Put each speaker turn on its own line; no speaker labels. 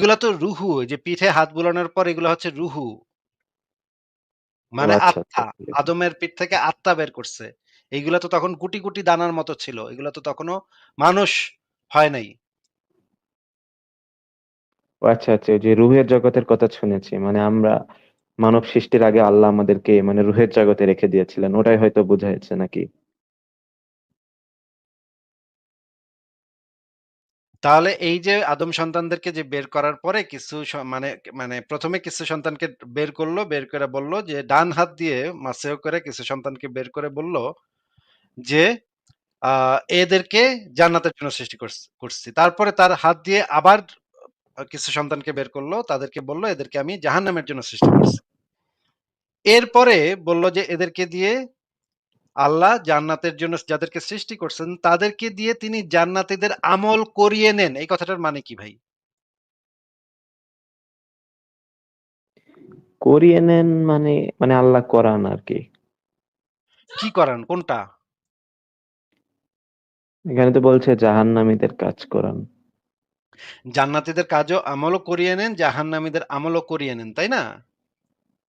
এগুলা তো রুহু, ওই যে পিঠে হাত বুলানোর পর এগুলা হচ্ছে রুহু।
ও
মানে
আচ্ছা, আচ্ছা
আত্মা।
ঠিক আছে।
আদমের পিঠ থেকে আত্মা বের করছে। এইগুলা তো তখন গুটি, গুটি দানার মতো ছিল। এগুলা তো তখনো মানুষ হয় নাই।
ও আচ্ছা, আচ্ছা, ওই যে রুহের জগতের কথা শুনেছি, মানে আমরা মানব সৃষ্টির আগে আল্লাহ আমাদেরকে মানে রুহের জগতে রেখে দিয়েছিলেন, ওটাই হয়তো বোঝাচ্ছে নাকি?
তাহলে এই যে আদম সন্তানদেরকে যে বের করার পরে কিছু মানে মানে ১ম এ কিছু সন্তানকে বের করল, বের করে বলল যে ডান হাত দিয়ে মাসেহ করে কিছু সন্তানকে বের করে বলল যে আ এদেরকে জান্নাতের জন্য সৃষ্টি করছি। তারপরে তার হাত দিয়ে আবার কিছু সন্তানকে বের করল। তাদেরকে বলল এদেরকে আমি জাহান্নামের জন্য সৃষ্টি করছি। এরপরে বলল যে এদেরকে দিয়ে আল্লাহ জান্নাতের জন্য যাদেরকে সৃষ্টি করছেন তাদেরকে দিয়ে তিনি জান্নাতীদের আমল করিয়ে নেন। এই কথাটার মানে কি ভাই?
করিয়ে নেন মানে, মানে আল্লাহ করান আর কি।
কি করান? কোনটা?
এখানে তো বলছে জাহান্নামীদের কাজ করান।
জান্নাতীদের কাজও আমলও করিয়ে নেন, জাহান্নামীদের আমলও করিয়ে নেন, তাই না?